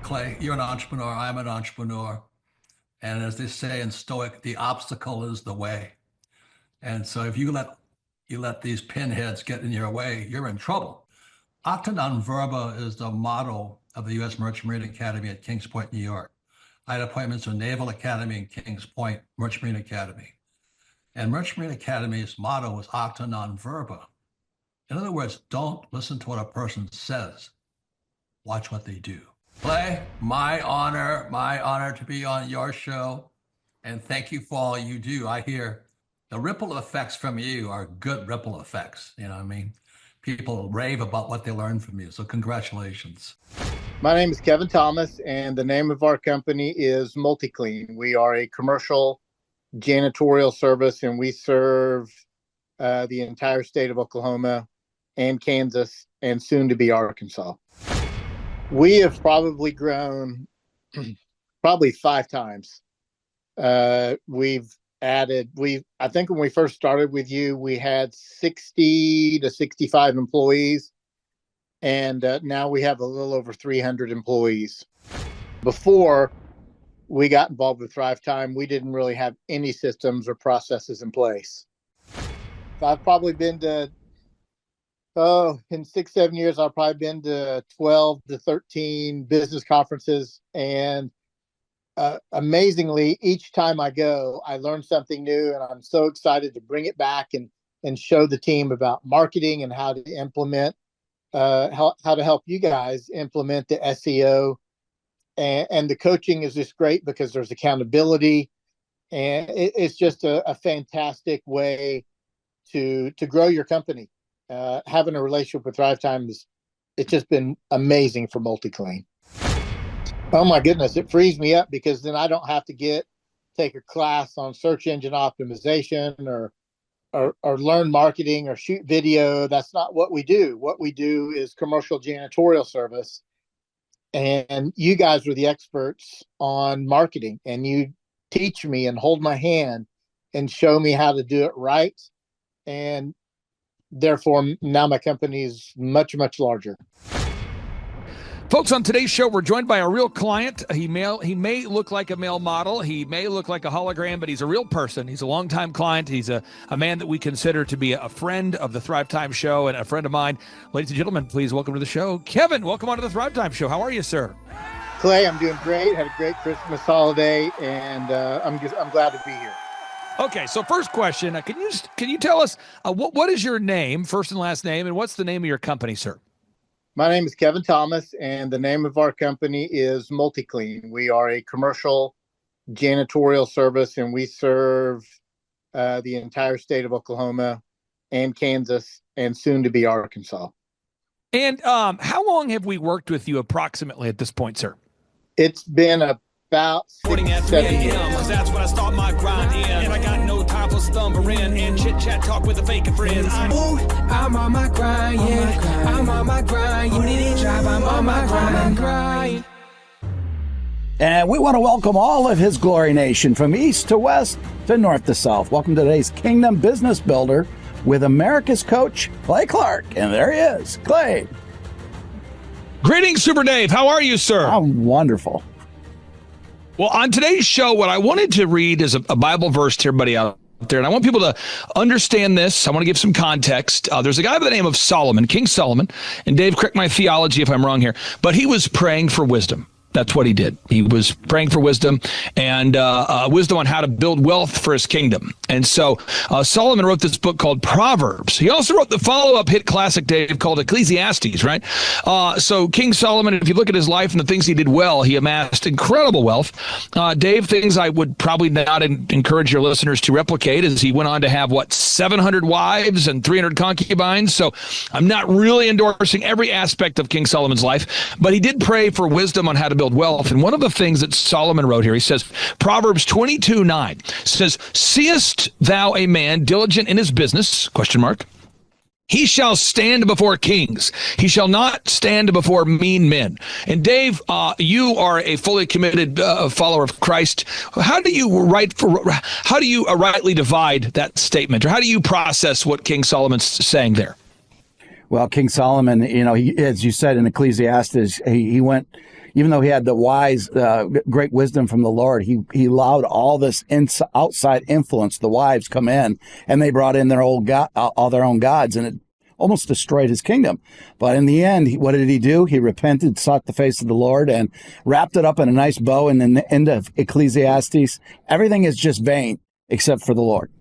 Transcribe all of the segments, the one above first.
Clay, you're an entrepreneur. I'm an entrepreneur. And as they say in Stoic, the obstacle is the way. And so if you let these pinheads get in your way, you're in trouble. Acta non verba is the motto of the U.S. Merchant Marine Academy at Kings Point, New York. I had appointments to Naval Academy and Kings Point Merchant Marine Academy. And Merchant Marine Academy's motto was acta non verba. In other words, don't listen to what a person says. Watch what they do. Clay, my honor to be on your show. And thank you for all you do. I hear the ripple effects from you are good ripple effects. You know what I mean? People rave about what they learn from you. So congratulations. My name is Kevin Thomas, and the name of our company is MultiClean. We are a commercial janitorial service, and we serve the entire state of Oklahoma and Kansas and soon to be Arkansas. We have probably grown probably 5 times. We've added, I think when we first started with you, we had 60 to 65 employees. And now we have a little over 300 employees. Before we got involved with Thrive Time, we didn't really have any systems or processes in place. I've probably been to, in 6-7 years, I've probably been to 12 to 13 business conferences. And amazingly, each time I go, I learn something new, and I'm so excited to bring it back and show the team about marketing and how to implement, how to help you guys implement the SEO. And the coaching is just great because there's accountability, and it's just a fantastic way to grow your company. Having a relationship with Thrive Time it's just been amazing for MultiClean. Oh my goodness, it frees me up because then I don't have to take a class on search engine optimization or learn marketing or shoot video. That's not what we do. What we do is commercial janitorial service. And you guys are the experts on marketing, and you teach me and hold my hand and show me how to do it right. And therefore, now my company is much, much larger. Folks, on today's show, we're joined by a real client. He may look like a male model. He may look like a hologram, but he's a real person. He's a longtime client. He's a man that we consider to be a friend of the Thrive Time Show and a friend of mine. Ladies and gentlemen, please welcome to the show, Kevin. Welcome onto the Thrive Time Show. How are you, sir? Clay, I'm doing great. Had a great Christmas holiday, and I'm glad to be here. Okay, so first question, can you tell us what is your name, first and last name, and what's the name of your company, sir? My name is Kevin Thomas, and the name of our company is MultiClean. We are a commercial janitorial service, and we serve the entire state of Oklahoma and Kansas and soon to be Arkansas. And how long have we worked with you approximately at this point, sir? It's been about 6-7 years. Cause that's when I start my grind in. And I got no time for stumbling and chit chat talk with the fake friends. Ooh, I'm on my grind, yeah. I'm on my grind. You need a job, I'm on my grind. And we want to welcome all of his Glory Nation from east to west to north to south. Welcome to today's Kingdom Business Builder with America's coach, Clay Clark. And there he is, Clay. Greetings, Super Dave. How are you, sir? I'm wonderful. Well, on today's show, what I wanted to read is a Bible verse to everybody out there, and I want people to understand this. I want to give some context. There's a guy by the name of Solomon, King Solomon, and Dave, correct my theology if I'm wrong here, but he was praying for wisdom. That's what he did. He was praying for wisdom and wisdom on how to build wealth for his kingdom. And so Solomon wrote this book called Proverbs. He also wrote the follow-up hit classic, Dave, called Ecclesiastes, right? So King Solomon, if you look at his life and the things he did well, he amassed incredible wealth. Dave, things I would probably not encourage your listeners to replicate is he went on to have, 700 wives and 300 concubines. So I'm not really endorsing every aspect of King Solomon's life, but he did pray for wisdom on how to build wealth. And one of the things that Solomon wrote here, he says, Proverbs 22:9 says, "Seest thou a man diligent in his business? ? He shall stand before kings. He shall not stand before mean men." And Dave, you are a fully committed follower of Christ. How do you rightly divide that statement, or how do you process what King Solomon's saying there? Well, King Solomon, he, as you said in Ecclesiastes, he went, even though he had the wise, great wisdom from the Lord, he allowed all this outside influence, the wives come in, and they brought in all their own gods, and it almost destroyed his kingdom. But in the end, what did he do? He repented, sought the face of the Lord, and wrapped it up in a nice bow. And in the end of Ecclesiastes, everything is just vain except for the Lord.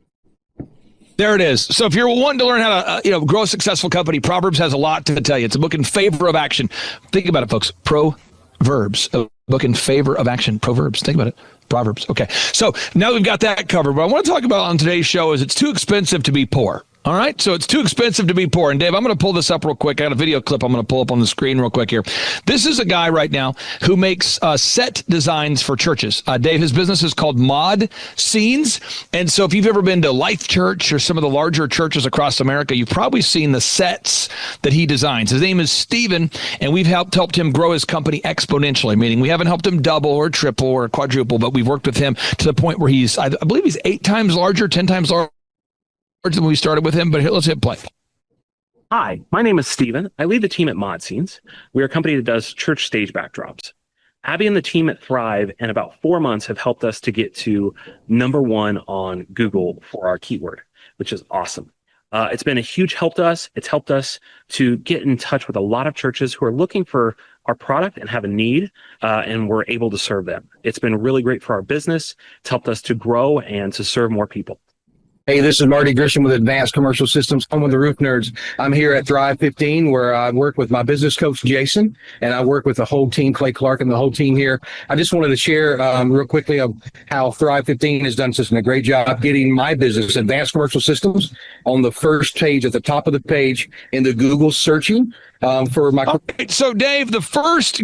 There it is. So if you're wanting to learn how to grow a successful company, Proverbs has a lot to tell you. It's a book in favor of action. Think about it, folks. Proverbs, a book in favor of action. Proverbs. Think about it. Proverbs. Okay. So now we've got that covered. What I want to talk about on today's show is it's too expensive to be poor. All right, so it's too expensive to be poor. And Dave, I'm going to pull this up real quick. I got a video clip I'm going to pull up on the screen real quick here. This is a guy right now who makes set designs for churches. Dave, his business is called Mod Scenes. And so if you've ever been to Life Church or some of the larger churches across America, you've probably seen the sets that he designs. His name is Steven, and we've helped him grow his company exponentially, meaning we haven't helped him double or triple or quadruple, but we've worked with him to the point where I believe he's 8 times larger, 10 times larger than we started with him, but here, let's hit play. Hi, my name is Steven. I lead the team at Mod Scenes. We're a company that does church stage backdrops. Abby and the team at Thrive in about 4 months have helped us to get to #1 on Google for our keyword, which is awesome. It's been a huge help to us. It's helped us to get in touch with a lot of churches who are looking for our product and have a need, and we're able to serve them. It's been really great for our business. It's helped us to grow and to serve more people. Hey, this is Marty Grisham with Advanced Commercial Systems. I'm with the Roof Nerds. I'm here at Thrive 15, where I work with my business coach, Jason, and I work with the whole team, Clay Clark, and the whole team here. I just wanted to share real quickly of how Thrive 15 has done such a great job getting my business, Advanced Commercial Systems, on the first page, at the top of the page in the Google searching. For my So Dave, the first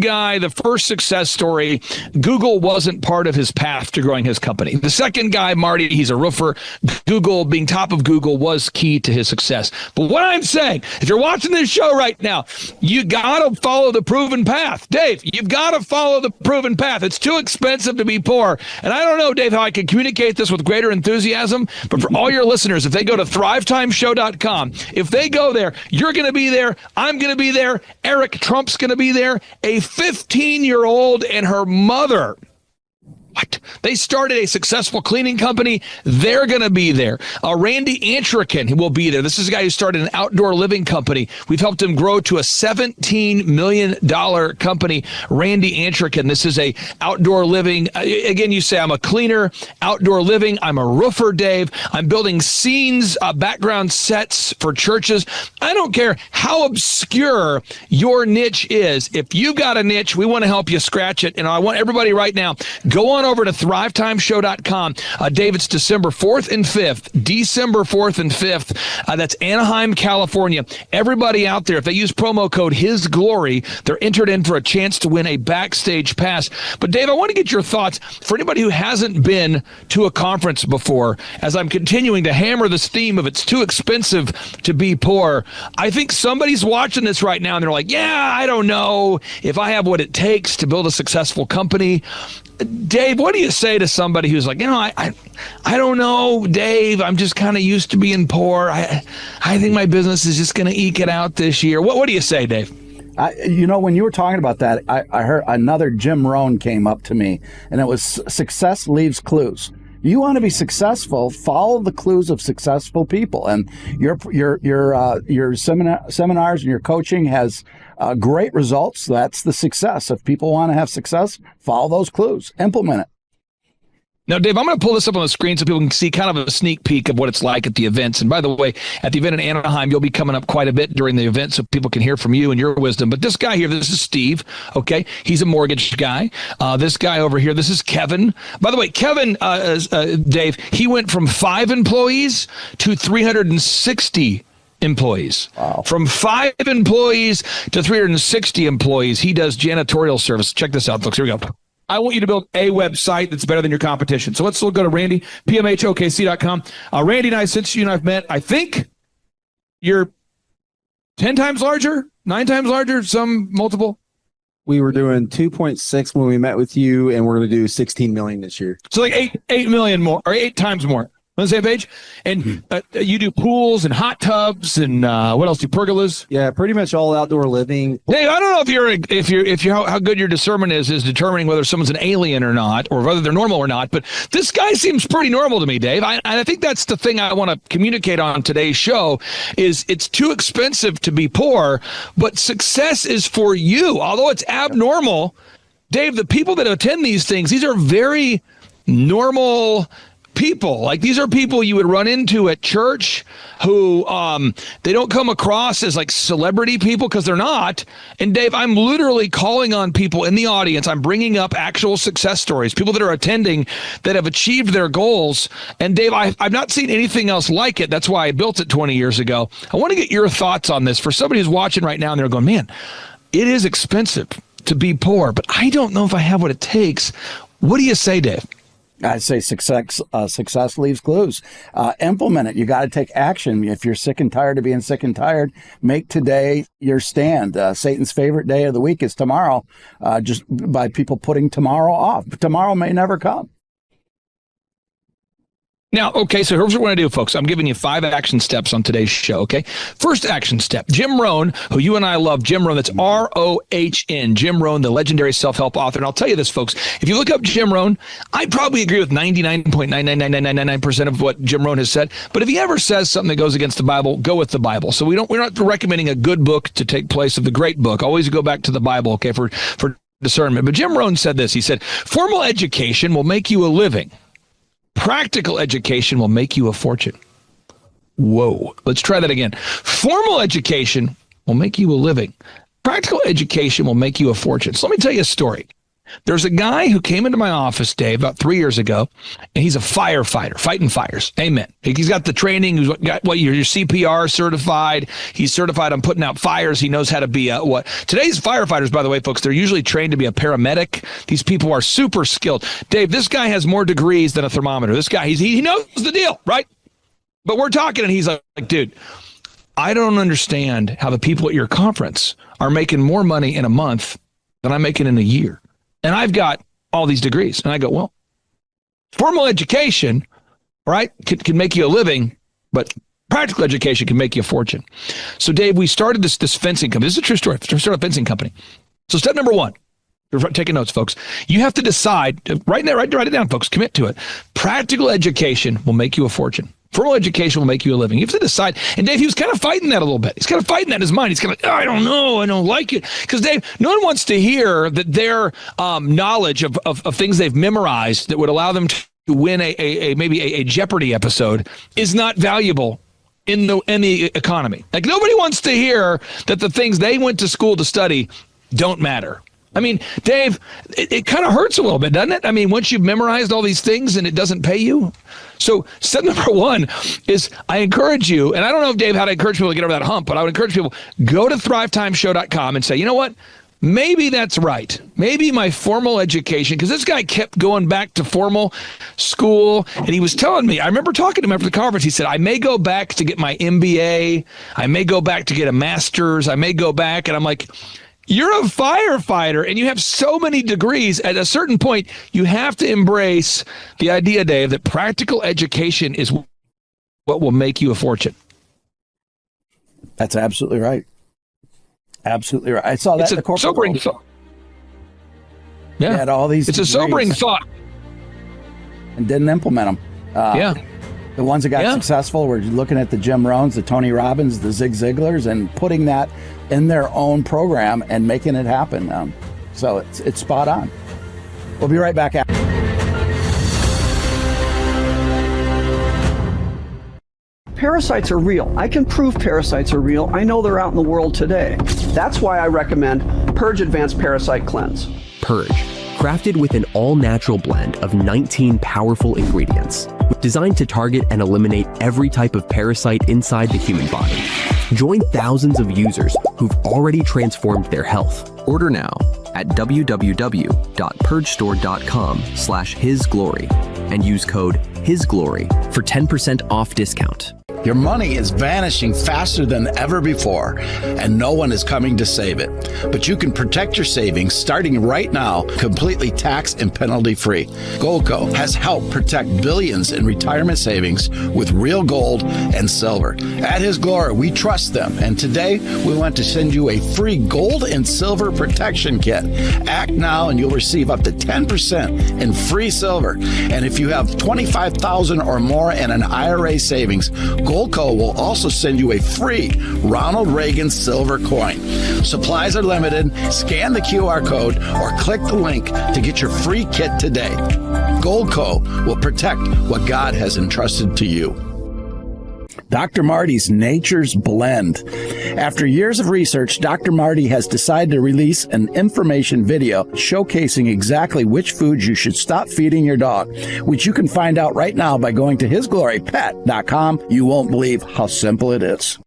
success story, Google wasn't part of his path to growing his company. The second guy, Marty, he's a roofer. Google, being top of Google, was key to his success. But what I'm saying, if you're watching this show right now, you got to follow the proven path. Dave, you've got to follow the proven path. It's too expensive to be poor. And I don't know, Dave, how I can communicate this with greater enthusiasm, but for all your listeners, if they go to thrivetimeshow.com, if they go there, you're going to be there. I'm going to be there. Eric Trump's going to be there. A 15-year-old and her mother. What? They started a successful cleaning company. They're going to be there. Randy Antrican will be there. This is a guy who started an outdoor living company. We've helped him grow to a $17 million company. Randy Antrican. This is a outdoor living. Again, you say, I'm a cleaner, outdoor living. I'm a roofer, Dave. I'm building scenes, background sets for churches. I don't care how obscure your niche is. If you've got a niche, we want to help you scratch it. And I want everybody right now, go on over to thrivetimeshow.com. Dave, it's December 4th and 5th. December 4th and 5th. That's Anaheim, California. Everybody out there, if they use promo code His Glory, they're entered in for a chance to win a backstage pass. But Dave, I want to get your thoughts for anybody who hasn't been to a conference before, as I'm continuing to hammer this theme of it's too expensive to be poor. I think somebody's watching this right now and they're like, yeah, I don't know if I have what it takes to build a successful company. Dave, what do you say to somebody who's like, I don't know, Dave, I'm just kind of used to being poor. I think my business is just going to eke it out this year. What do you say, Dave? When you were talking about that, I heard another Jim Rohn came up to me, and it was success leaves clues. You want to be successful, follow the clues of successful people. And your seminars and your coaching has great results. That's the success. If people want to have success, follow those clues, implement it. Now, Dave, I'm going to pull this up on the screen so people can see kind of a sneak peek of what it's like at the events. And by the way, at the event in Anaheim, you'll be coming up quite a bit during the event so people can hear from you and your wisdom. But this guy here, this is Steve, okay? He's a mortgage guy. This guy over here, this is Kevin. By the way, Kevin, Dave, he went from 5 employees to 360 employees. Wow. From 5 employees to 360 employees. He does janitorial service. Check this out, folks. Here we go. I want you to build a website that's better than your competition. So let's go to Randy, pmhokc.com. Randy and I, since you and I've met, I think you're 10 times larger, 9 times larger, some multiple. We were doing 2.6 when we met with you, and we're going to do 16 million this year. So like 8 million more, or 8 times more. On the same page? And you do pools and hot tubs and what else? Do pergolas? Yeah, pretty much all outdoor living. Dave, I don't know if you're how good your discernment is determining whether someone's an alien or not, or whether they're normal or not. But this guy seems pretty normal to me, Dave. I think that's the thing I want to communicate on today's show is it's too expensive to be poor, but success is for you. Although it's abnormal, Dave, the people that attend these things, these are very normal people. Like, these are people you would run into at church who they don't come across as like celebrity people, because they're not. And Dave, I'm literally calling on people in the audience. I'm bringing up actual success stories, people that are attending that have achieved their goals. And Dave, I've not seen anything else like it. That's why I built it 20 years ago. I want to get your thoughts on this for somebody who's watching right now and they're going, man, it is expensive to be poor, but I don't know if I have what it takes. What do you say, Dave? I'd say success leaves clues. Implement it. You got to take action. If you're sick and tired of being sick and tired, make today your stand. Satan's favorite day of the week is tomorrow, just by people putting tomorrow off. But tomorrow may never come. Now, okay, so here's what we're going to do, folks. I'm giving you 5 action steps on today's show, okay? First action step, Jim Rohn, who you and I love, Jim Rohn, that's R-O-H-N, Jim Rohn, the legendary self-help author. And I'll tell you this, folks, if you look up Jim Rohn, I probably agree with 99.99999% of what Jim Rohn has said. But if he ever says something that goes against the Bible, go with the Bible. So we're not recommending a good book to take place of the great book. Always go back to the Bible, okay, for discernment. But Jim Rohn said this. He said, formal education will make you a living. Practical education will make you a fortune. Whoa. Let's try that again. Formal education will make you a living. Practical education will make you a fortune. So let me tell you a story. There's a guy who came into my office, Dave, about 3 years ago, and he's a firefighter, fighting fires. Amen. He's got the training. He's got your CPR certified. He's certified on putting out fires. He knows how to be today's firefighters, by the way, folks, they're usually trained to be a paramedic. These people are super skilled. Dave, this guy has more degrees than a thermometer. This guy, he knows the deal, right? But we're talking, and he's like, dude, I don't understand how the people at your conference are making more money in a month than I'm making in a year. And I've got all these degrees. And I go, well, formal education, right, can make you a living, but practical education can make you a fortune. So, Dave, we started this fencing company. This is a true story. We started a fencing company. So step number 1, you're taking notes, folks. You have to decide, write it down, folks, commit to it. Practical education will make you a fortune. Formal education will make you a living. You have to decide. And Dave, he was kind of fighting that a little bit. He's kind of fighting that in his mind. He's kind of like, I don't know. I don't like it. Because, Dave, no one wants to hear that their knowledge of things they've memorized that would allow them to win maybe a Jeopardy episode is not valuable in the economy. Like, nobody wants to hear that the things they went to school to study don't matter. I mean, Dave, it kind of hurts a little bit, doesn't it? I mean, once you've memorized all these things and it doesn't pay you. So step number 1 is I encourage you, and I don't know, Dave, how to encourage people to get over that hump, but I would encourage people, go to thrivetimeshow.com and say, you know what? Maybe that's right. Maybe my formal education, because this guy kept going back to formal school, and he was telling me, I remember talking to him after the conference, he said, I may go back to get my MBA, I may go back to get a master's, I may go back, and I'm like, you're a firefighter and you have so many degrees. At a certain point, you have to embrace the idea, Dave, that practical education is what will make you a fortune. That's absolutely right. Absolutely right. I saw that it's in the corporate sobering world. thought. Yeah, had all these it's a sobering thought. And didn't implement them. The ones that got successful were looking at the Jim Rohns, the Tony Robbins, the Zig Ziglars, and putting that in their own program and making it happen. So it's spot on. We'll be right back after. Parasites are real. I can prove parasites are real. I know they're out in the world today. That's why I recommend Purge Advanced Parasite Cleanse. Purge, crafted with an all-natural blend of 19 powerful ingredients, designed to target and eliminate every type of parasite inside the human body. Join thousands of users who've already transformed their health. Order now at www.purgestore.com/hisglory and use code HISGLORY for 10% off discount. Your money is vanishing faster than ever before, and no one is coming to save it. But you can protect your savings starting right now, completely tax and penalty free. Goldco has helped protect billions in retirement savings with real gold and silver. At His Glory, we trust them, and today we want to send you a free gold and silver protection kit. Act now and you'll receive up to 10% in free silver. And if you have $25,000 or more in an IRA savings, Goldco will also send you a free Ronald Reagan silver coin. Supplies are limited. Scan the QR code or click the link to get your free kit today. Goldco will protect what God has entrusted to you. Dr. Marty's Nature's Blend. After years of research, Dr. Marty has decided to release an information video showcasing exactly which foods you should stop feeding your dog, which you can find out right now by going to hisglorypet.com. You won't believe how simple it is.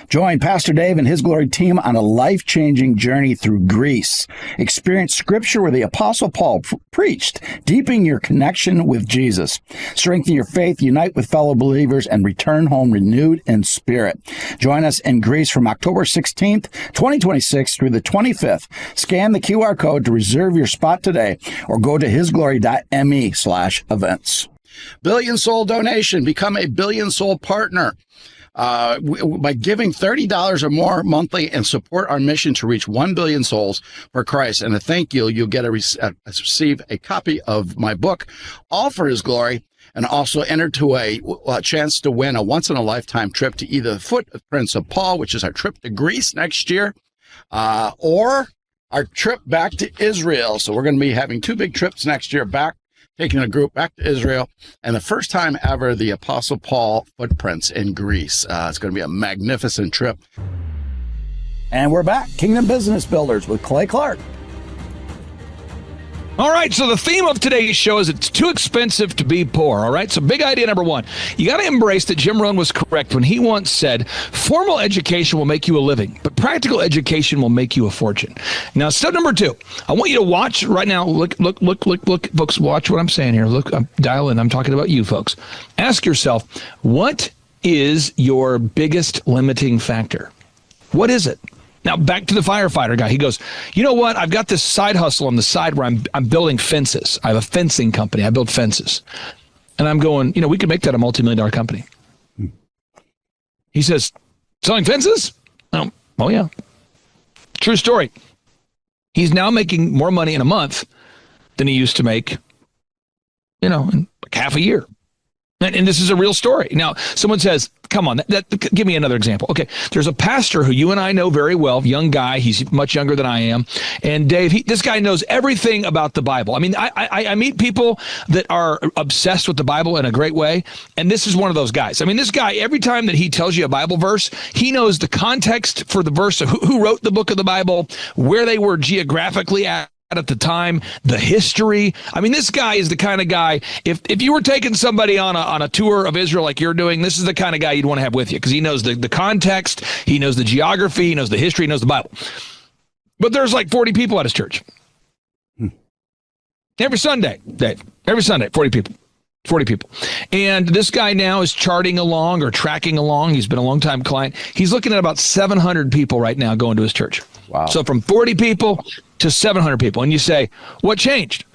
Join Pastor Dave and His Glory team on a life-changing journey through Greece. Experience scripture where the Apostle Paul preached, deepening your connection with Jesus. Strengthen your faith, unite with fellow believers, and return home renewed in spirit. Join us in Greece from October 16th, 2026 through the 25th. Scan the QR code to reserve your spot today or go to hisglory.me/events. Billion Soul Donation. Become a Billion Soul partner. By giving $30 or more monthly and support our mission to reach 1 billion souls for Christ. And a thank you, you'll get receive a copy of my book, All for His Glory, and also enter to a chance to win a once-in-a-lifetime trip to either the Footprints of Paul, which is our trip to Greece next year, or our trip back to Israel. So we're going to be having two big trips next year, taking a group back to Israel, and the first time ever, the Apostle Paul Footprints in Greece. It's going to be a magnificent trip. And we're back. Kingdom Business Builders with Clay Clark. All right, so the theme of today's show is it's too expensive to be poor, all right? So big idea number one, you got to embrace that Jim Rohn was correct when he once said, formal education will make you a living, but practical education will make you a fortune. Now, step number two, I want you to watch right now. Look, folks, watch what I'm saying here. Look, I'm dialing. I'm talking about you, folks. Ask yourself, what is your biggest limiting factor? What is it? Now, back to the firefighter guy. He goes, you know what? I've got this side hustle on the side where I'm building fences. I have a fencing company. I build fences. And I'm going, we could make that a multi-million-dollar company. He says, selling fences? Oh, yeah. True story. He's now making more money in a month than he used to make, in like half a year. And this is a real story. Now, someone says, come on, give me another example. Okay, there's a pastor who you and I know very well, young guy. He's much younger than I am. And Dave, this guy knows everything about the Bible. I mean, I meet people that are obsessed with the Bible in a great way. And this is one of those guys. I mean, this guy, every time that he tells you a Bible verse, he knows the context for the verse, who wrote the book of the Bible, where they were geographically at the time, the history. I mean, this guy is the kind of guy, if you were taking somebody on a tour of Israel like you're doing, this is the kind of guy you'd want to have with you because he knows the context, he knows the geography, he knows the history, he knows the Bible. But there's like 40 people at his church. Every Sunday, Dave. Every Sunday, 40 people. 40 people. And this guy now is charting along or tracking along. He's been a long-time client. He's looking at about 700 people right now going to his church. Wow. So from 40 people to 700 people. And you say, what changed?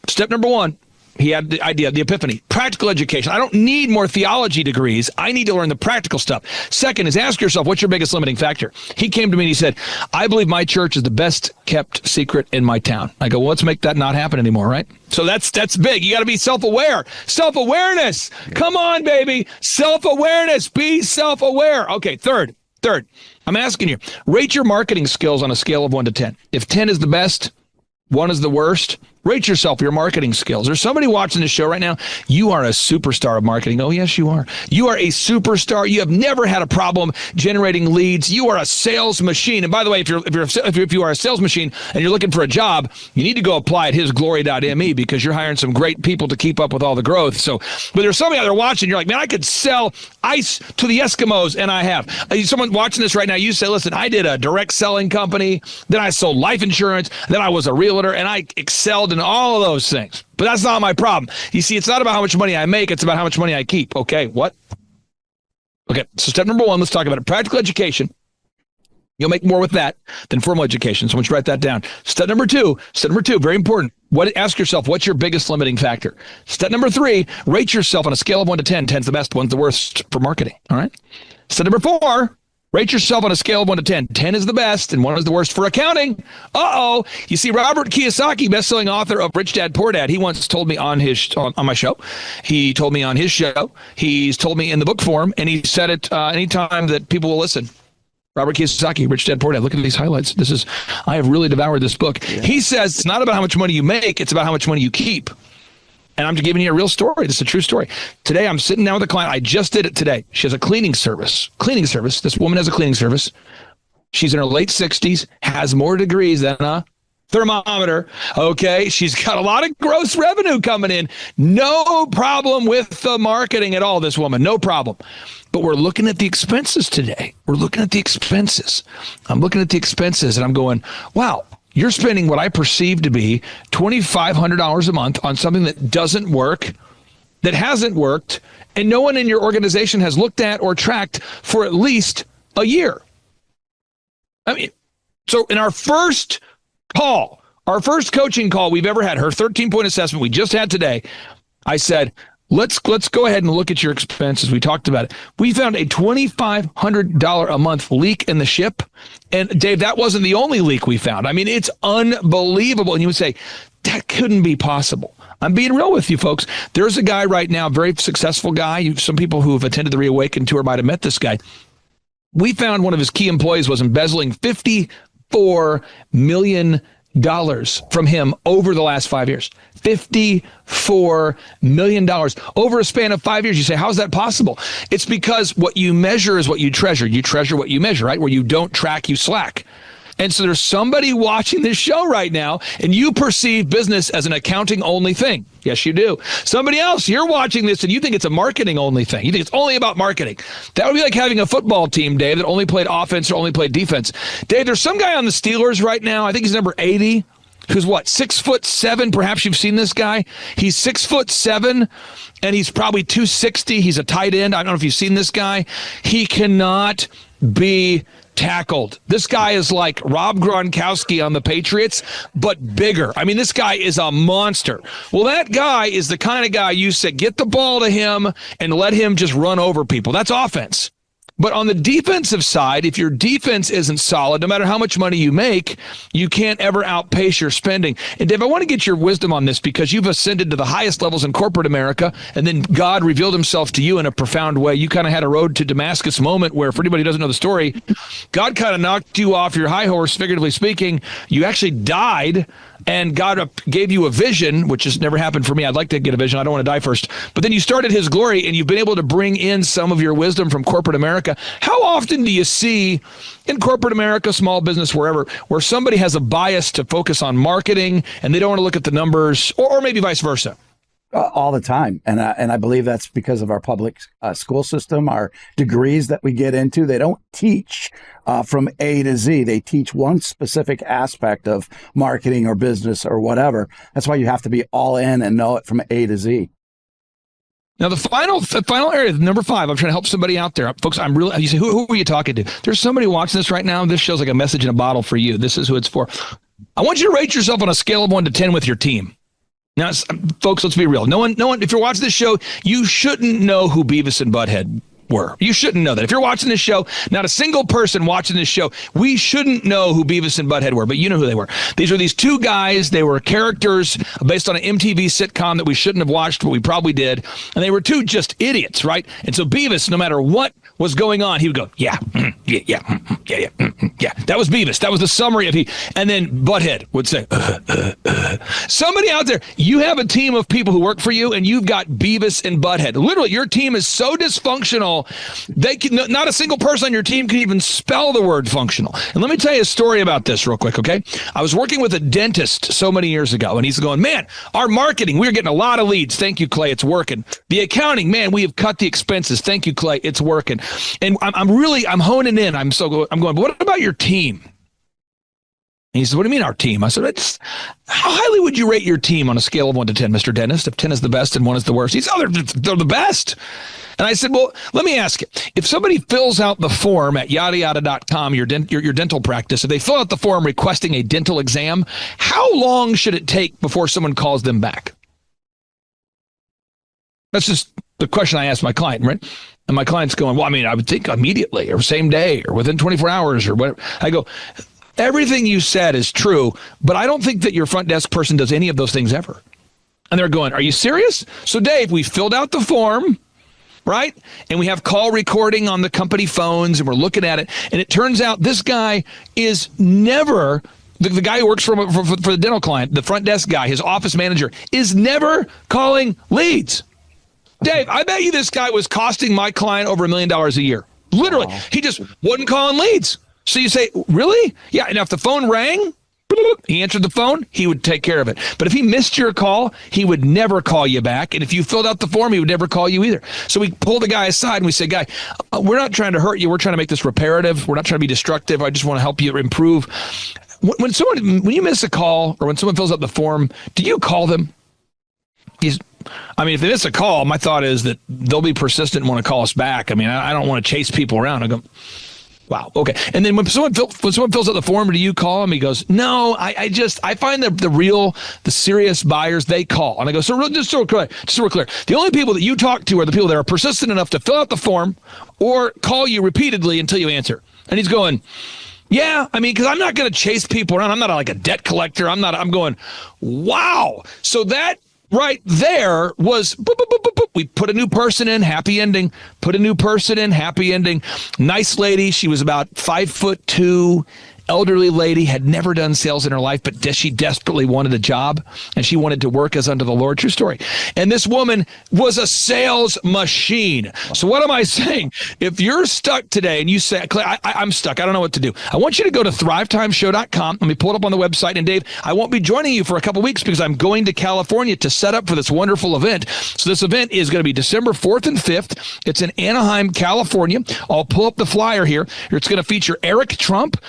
Step number one, he had the idea, the epiphany, practical education. I don't need more theology degrees. I need to learn the practical stuff. Second is ask yourself, what's your biggest limiting factor? He came to me and he said, I believe my church is the best kept secret in my town. I go, well, let's make that not happen anymore, right? So that's big. You got to be self-aware. Self-awareness. Come on, baby. Self-awareness. Be self-aware. Okay, third. I'm asking you, rate your marketing skills on a scale of 1 to 10. If 10 is the best, 1 is the worst, rate yourself your marketing skills. There's somebody watching this show right now. You are a superstar of marketing. Oh, yes, you are. You are a superstar. You have never had a problem generating leads. You are a sales machine. And by the way, if you are a sales machine and you're looking for a job, you need to go apply at hisglory.me because you're hiring some great people to keep up with all the growth. So, but there's somebody out there watching. You're like, man, I could sell ice to the Eskimos, and I have. Someone watching this right now, you say, listen, I did a direct selling company, then I sold life insurance, then I was a realtor, and I excelled and all of those things. But that's not my problem. You see, it's not about how much money I make. It's about how much money I keep. Okay, what? Okay, so step number 1, let's talk about it. Practical education. You'll make more with that than formal education. So I want you to write that down. Step number two, very important. Ask yourself, what's your biggest limiting factor? Step number 3, rate yourself on a scale of 1 to 10. 10's the best, 1's the worst for marketing. All right. Step number 4, rate yourself on a scale of 1 to 10. 10 is the best and 1 is the worst for accounting. You see, Robert Kiyosaki, best-selling author of Rich Dad, Poor Dad, he once told me on my show. He told me on his show. He's told me in the book form, and he said it anytime that people will listen. Robert Kiyosaki, Rich Dad, Poor Dad. Look at these highlights. I have really devoured this book. Yeah. He says it's not about how much money you make, it's about how much money you keep. And I'm just giving you a real story. This is a true story. Today, I'm sitting down with a client. I just did it today. She has a cleaning service. This woman has a cleaning service. She's in her late 60s, has more degrees than a thermometer. Okay. She's got a lot of gross revenue coming in. No problem with the marketing at all, this woman. No problem. But we're looking at the expenses today. I'm looking at the expenses and I'm going, wow, you're spending what I perceive to be $2,500 a month on something that doesn't work, that hasn't worked, and no one in your organization has looked at or tracked for at least a year. I mean, so in our first coaching call we've ever had, her 13-point assessment we just had today, I said, let's go ahead and look at your expenses. We talked about it. We found a $2,500 a month leak in the ship. And Dave, that wasn't the only leak we found. I mean, it's unbelievable. And you would say, that couldn't be possible. I'm being real with you, folks. There's a guy right now, very successful guy. Some people who have attended the Reawaken tour might have met this guy. We found one of his key employees was embezzling $54 million from him over the last 5 years. $54 million over a span of 5 years. You say, how is that possible? It's because what you measure is what you treasure. You treasure what you measure, right? Where you don't track, you slack. And so there's somebody watching this show right now, and you perceive business as an accounting only thing. Yes, you do. Somebody else, you're watching this and you think it's a marketing only thing. You think it's only about marketing. That would be like having a football team, Dave, that only played offense or only played defense. Dave, there's some guy on the Steelers right now, I think he's number 80, who's 6'7". Perhaps you've seen this guy. He's 6'7", and he's probably 260. He's a tight end. I don't know if you've seen this guy. He cannot be tackled. This guy is like Rob Gronkowski on the Patriots, but bigger. I mean, this guy is a monster. Well, that guy is the kind of guy you said, get the ball to him and let him just run over people. That's offense. But on the defensive side, if your defense isn't solid, no matter how much money you make, you can't ever outpace your spending. And Dave, I want to get your wisdom on this because you've ascended to the highest levels in corporate America, and then God revealed himself to you in a profound way. You kind of had a road to Damascus moment where, for anybody who doesn't know the story, God kind of knocked you off your high horse, figuratively speaking. You actually died, and God gave you a vision, which has never happened for me. I'd like to get a vision. I don't want to die first. But then you started his glory, and you've been able to bring in some of your wisdom from corporate America. How often do you see in corporate America, small business, wherever, where somebody has a bias to focus on marketing and they don't want to look at the numbers, or maybe vice versa? All the time. And I believe that's because of our public school system, our degrees that we get into. They don't teach from A to Z. They teach one specific aspect of marketing or business or whatever. That's why you have to be all in and know it from A to Z. Now, the final area, number 5, I'm trying to help somebody out there. Folks, you say, who are you talking to? There's somebody watching this right now. This shows like a message in a bottle for you. This is who it's for. I want you to rate yourself on a scale of 1 to 10 with your team. Now, folks, let's be real. No one, if you're watching this show, you shouldn't know who Beavis and Butthead were. You shouldn't know that. If you're watching this show, not a single person watching this show, we shouldn't know who Beavis and Butthead were, but you know who they were. These are these two guys. They were characters based on an MTV sitcom that we shouldn't have watched, but we probably did. And they were two just idiots, right? And so Beavis, no matter what was going on, he would go, yeah. That was Beavis. That was the summary of and then Butthead would say, Somebody out there, you have a team of people who work for you, and you've got Beavis and Butthead. Literally, your team is so dysfunctional, not a single person on your team can even spell the word functional. And let me tell you a story about this real quick, okay? I was working with a dentist so many years ago, and he's going, man, our marketing, we're getting a lot of leads. Thank you, Clay. It's working. The accounting, man, we have cut the expenses. Thank you, Clay. It's working. And I'm honing in. I'm going, but what about your team? And he said, what do you mean our team? I said, how highly would you rate your team on a scale of 1 to 10, Mr. Dentist? If 10 is the best and 1 is the worst. He said, they're the best. And I said, well, let me ask you, if somebody fills out the form at yada-yada.com, your dental practice, if they fill out the form requesting a dental exam, how long should it take before someone calls them back? That's just the question I asked my client, right? And my client's going, well, I mean, I would think immediately or same day or within 24 hours or whatever. I go, everything you said is true, but I don't think that your front desk person does any of those things ever. And they're going, are you serious? So Dave, we filled out the form, right? And we have call recording on the company phones and we're looking at it. And it turns out this guy is never, the guy who works for the dental client, the front desk guy, his office manager, is never calling leads. Dave, I bet you this guy was costing my client over $1 million a year. Literally. Wow. He just wasn't calling leads. So you say, really? Yeah. And if the phone rang, he answered the phone, he would take care of it. But if he missed your call, he would never call you back. And if you filled out the form, he would never call you either. So we pull the guy aside and we say, guy, we're not trying to hurt you. We're trying to make this reparative. We're not trying to be destructive. I just want to help you improve. When you miss a call or when someone fills out the form, do you call them? If they miss a call, my thought is that they'll be persistent and want to call us back. I mean, I don't want to chase people around. I go, wow, okay. And then when someone fills out the form, do you call him? He goes, no, I find the serious buyers, they call. And I go, just so we're clear, the only people that you talk to are the people that are persistent enough to fill out the form or call you repeatedly until you answer. And he's going, yeah, because I'm not going to chase people around. I'm not like a debt collector. I'm going, wow. So that right there was, boop, boop, boop, boop, boop. We put a new person in, happy ending. Put a new person in, happy ending. Nice lady. She was about 5'2", elderly lady, had never done sales in her life, but she desperately wanted a job, and she wanted to work as unto the Lord. True story. And this woman was a sales machine. So what am I saying? If you're stuck today and you say, Clay, I'm stuck, I don't know what to do, I want you to go to thrivetimeshow.com. Let me pull it up on the website. And Dave, I won't be joining you for a couple weeks because I'm going to California to set up for this wonderful event. So this event is going to be December 4th and 5th. It's in Anaheim, California. I'll pull up the flyer here. It's going to feature Eric Trump,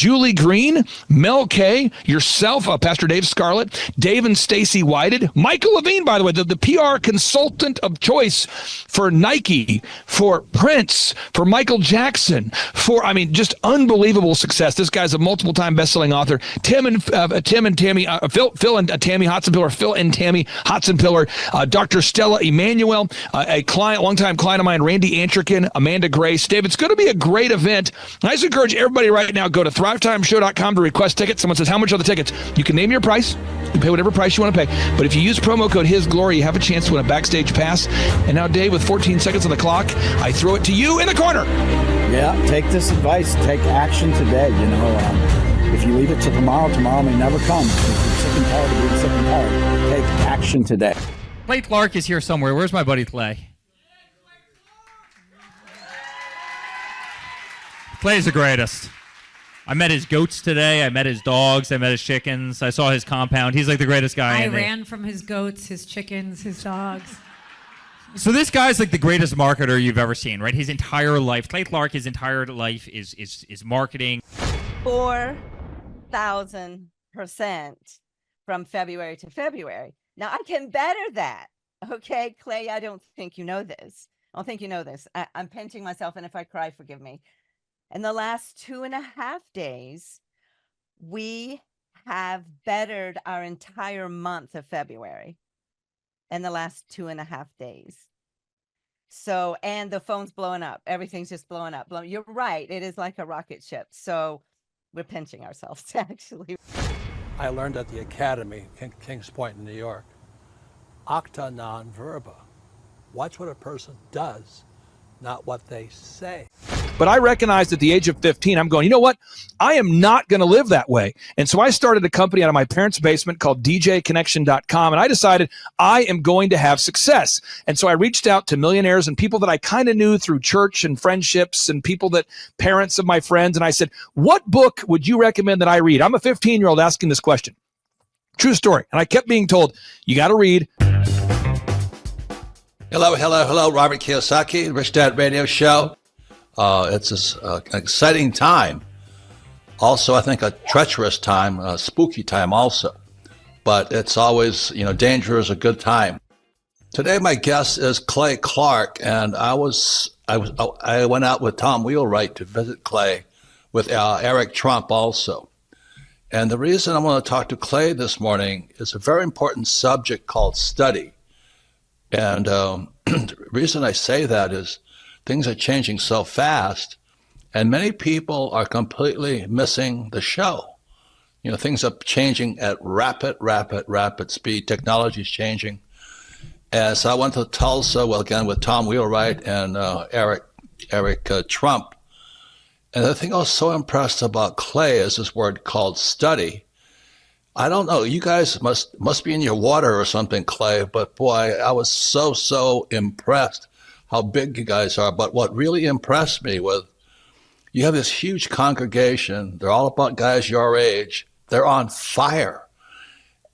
Julie Green, Mel K, yourself, Pastor Dave Scarlett, Dave and Stacy Whited, Michael Levine, by the way, the PR consultant of choice for Nike, for Prince, for Michael Jackson, for, just unbelievable success. This guy's a multiple-time best-selling author. Phil and Tammy Hotzenpiller, Dr. Stella Emanuel, a longtime client of mine, Randy Antrikin, Amanda Grace. Dave, it's going to be a great event. I just encourage everybody right now, go to thrivetimeshow.com to request tickets. Someone says, how much are the tickets? You can name your price. You pay whatever price you want to pay. But if you use promo code His Glory, you have a chance to win a backstage pass. And now, Dave, with 14 seconds on the clock, I throw it to you in the corner. Yeah, take this advice. Take action today. If you leave it till tomorrow may never come. If you're sick and tired of being sick and tired, take action today. Clay Clark is here somewhere. Where's my buddy Clay? Clay's the greatest. I met his goats today. I met his dogs. I met his chickens. I saw his compound. He's like the greatest guy. I ran from his goats, his chickens, his dogs. So this guy's like the greatest marketer you've ever seen, right? His entire life, Clay Clark, his entire life is marketing. 4,000% from February to February. Now I can better that. Okay, Clay, I don't think you know this. I'm pinching myself, and if I cry, forgive me. In the last 2.5 days, we have bettered our entire month of February in the last 2.5 days. So, and the phone's blowing up. Everything's just blowing up. You're right. It is like a rocket ship. So we're pinching ourselves, actually. I learned at the Academy, Kings Point in New York, acta non verba. Watch what a person does, not what they say. But I recognized at the age of 15, I'm going, you know what? I am not going to live that way. And so I started a company out of my parents' basement called djconnection.com. And I decided I am going to have success. And so I reached out to millionaires and people that I kind of knew through church and friendships and parents of my friends. And I said, what book would you recommend that I read? I'm a 15-year-old asking this question. True story. And I kept being told, you got to read. Hello, Robert Kiyosaki, Rich Dad Radio Show. It's an exciting time. Also, I think a treacherous time, a spooky time also. But it's always, danger is a good time. Today, my guest is Clay Clark, and I went out with Tom Wheelwright to visit Clay with Eric Trump also. And the reason I want to talk to Clay this morning is a very important subject called study. And the reason I say that is things are changing so fast, and many people are completely missing the show. Things are changing at rapid speed. Technology is changing. And so I went to Tulsa, again, with Tom Wheelwright and Eric Trump. And the thing I was so impressed about Clay is this word called study. I don't know, you guys must be in your water or something, Clay, but boy, I was so impressed how big you guys are. But what really impressed me was you have this huge congregation. They're all about guys your age. They're on fire.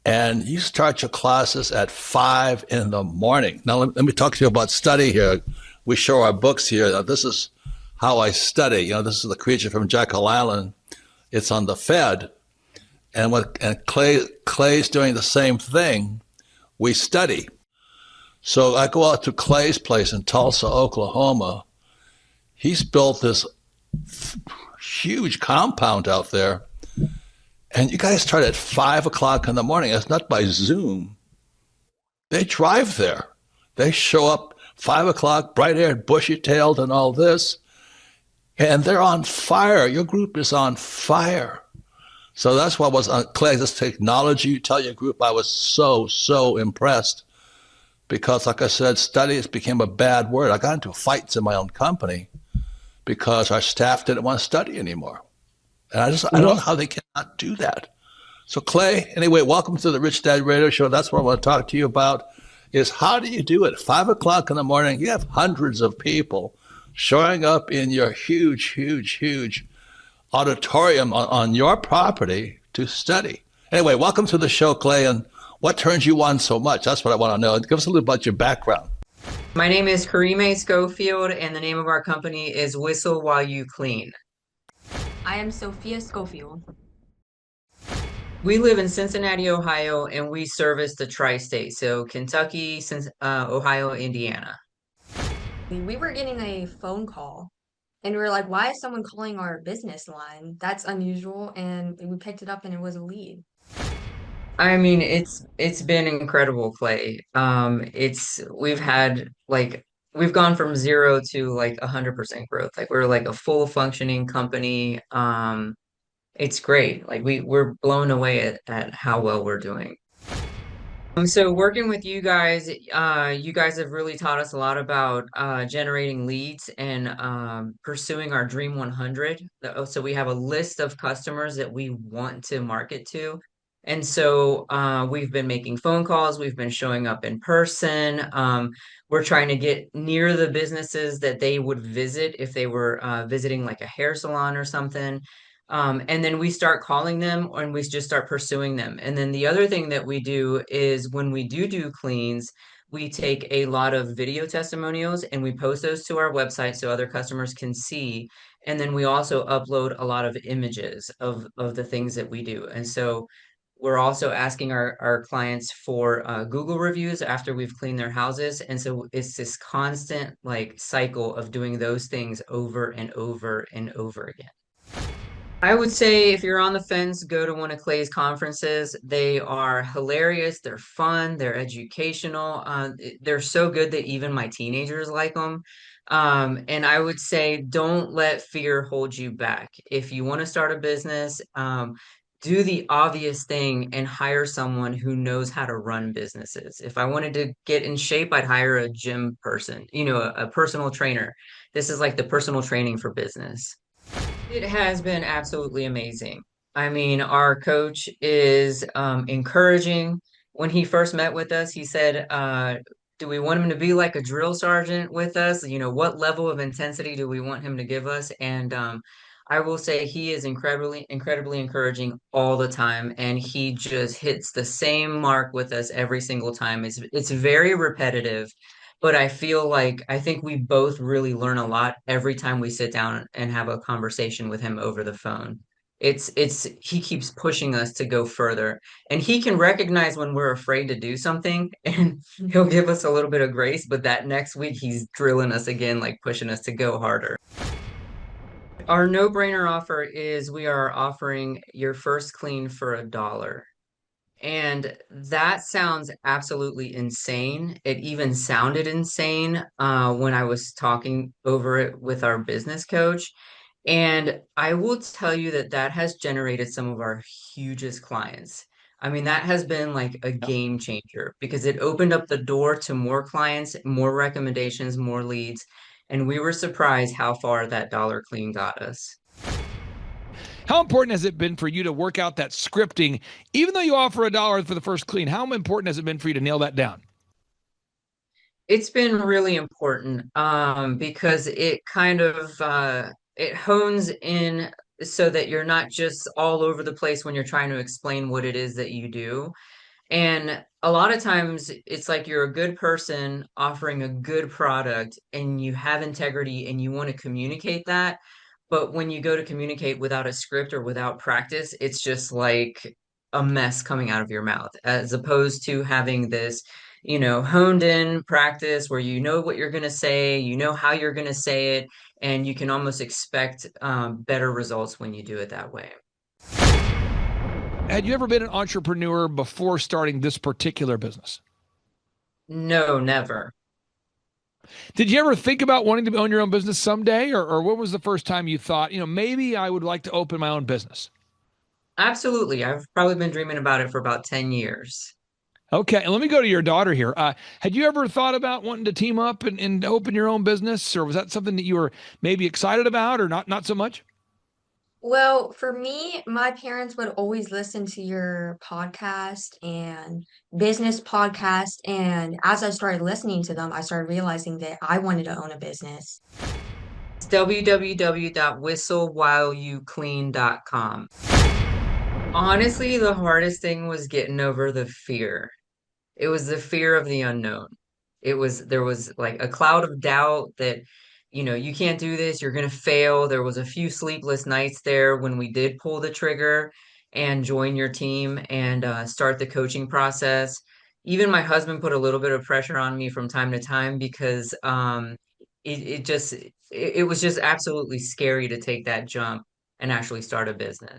And you start your classes at 5 in the morning. Now, let me talk to you about study here. We show our books here. Now, this is how I study. This is The Creature from Jekyll Island. It's on the Fed. And Clay's doing the same thing. We study. So I go out to Clay's place in Tulsa, Oklahoma. He's built this huge compound out there. And you guys start at 5 o'clock in the morning. It's not by Zoom. They drive there. They show up 5 o'clock, bright-haired, bushy-tailed, and all this. And they're on fire. Your group is on fire. So that's what was on Clay, this technology. You tell your group, I was so impressed. Because, like I said, studies became a bad word. I got into fights in my own company because our staff didn't want to study anymore. And I don't know how they cannot do that. So Clay, anyway, welcome to the Rich Dad Radio Show. That's what I want to talk to you about is how do you do it? 5 o'clock in the morning, you have hundreds of people showing up in your huge auditorium on your property to study. Anyway, welcome to the show, Clay. And what turns you on so much? That's what I want to know. Give us a little about your background. My name is Karime Schofield, and the name of our company is Whistle While You Clean. I am Sophia Schofield. We live in Cincinnati, Ohio, and we service the tri-state, so Kentucky, Ohio, Indiana. We were getting a phone call, and we were like, why is someone calling our business line? That's unusual, and we picked it up, and it was a lead. I mean, it's been incredible, Clay. We've gone from 0 to 100% growth. We're a full functioning company. It's great. We're blown away at how well we're doing. So working with you guys have really taught us a lot about generating leads and pursuing our Dream 100. So we have a list of customers that we want to market to. And so we've been making phone calls, we've been showing up in person. We're trying to get near the businesses that they would visit if they were visiting a hair salon or something. And then we start calling them and we just start pursuing them. And then the other thing that we do is when we do cleans, we take a lot of video testimonials and we post those to our website so other customers can see. And then we also upload a lot of images of the things that we do. And so we're also asking our clients for Google reviews after we've cleaned their houses. And so it's this constant cycle of doing those things over and over and over again. I would say if you're on the fence, go to one of Clay's conferences. They are hilarious. They're fun. They're educational. They're so good that even my teenagers like them. And I would say don't let fear hold you back. If you want to start a business, do the obvious thing and hire someone who knows how to run businesses. If I wanted to get in shape, I'd hire a gym person, a personal trainer. This is the personal training for business. It has been absolutely amazing. I mean, our coach is encouraging. When he first met with us, he said, do we want him to be like a drill sergeant with us? What level of intensity do we want him to give us? And I will say he is incredibly encouraging all the time. And he just hits the same mark with us every single time. It's very repetitive. But I think we both really learn a lot every time we sit down and have a conversation with him over the phone. He keeps pushing us to go further, and he can recognize when we're afraid to do something, and he'll give us a little bit of grace, but that next week he's drilling us again, like pushing us to go harder. Our no-brainer offer is we are offering your first clean for $1. And that sounds absolutely insane. It even sounded insane when I was talking over it with our business coach. And I will tell you that that has generated some of our hugest clients. I mean, that has been like a game changer because it opened up the door to more clients, more recommendations, more leads. And we were surprised how far that dollar clean got us. How important has it been for you to work out that scripting, even though you offer $1 for the first clean? How important has it been for you to nail that down? It's been really important because it kind of it hones in so that you're not just all over the place when you're trying to explain what it is that you do. And a lot of times it's like you're a good person offering a good product and you have integrity and you want to communicate that. But when you go to communicate without a script or without practice, it's just like a mess coming out of your mouth, as opposed to having this, honed in practice where you know what you're going to say, you know how you're going to say it, and you can almost expect better results when you do it that way. Had you ever been an entrepreneur before starting this particular business? No, never. Did you ever think about wanting to own your own business someday? Or what was the first time you thought, maybe I would like to open my own business? Absolutely. I've probably been dreaming about it for about 10 years. Okay, and let me go to your daughter here. Had you ever thought about wanting to team up and open your own business, or was that something that you were maybe excited about, or not so much? Well, for me, my parents would always listen to your podcast and business podcast. And as I started listening to them, I started realizing that I wanted to own a business. It's www.whistlewhileyouclean.com. Honestly, the hardest thing was getting over the fear. It was the fear of the unknown. There was like a cloud of doubt that, you can't do this, you're going to fail. There was a few sleepless nights there when we did pull the trigger and join your team and start the coaching process. Even my husband put a little bit of pressure on me from time to time because it was just absolutely scary to take that jump and actually start a business.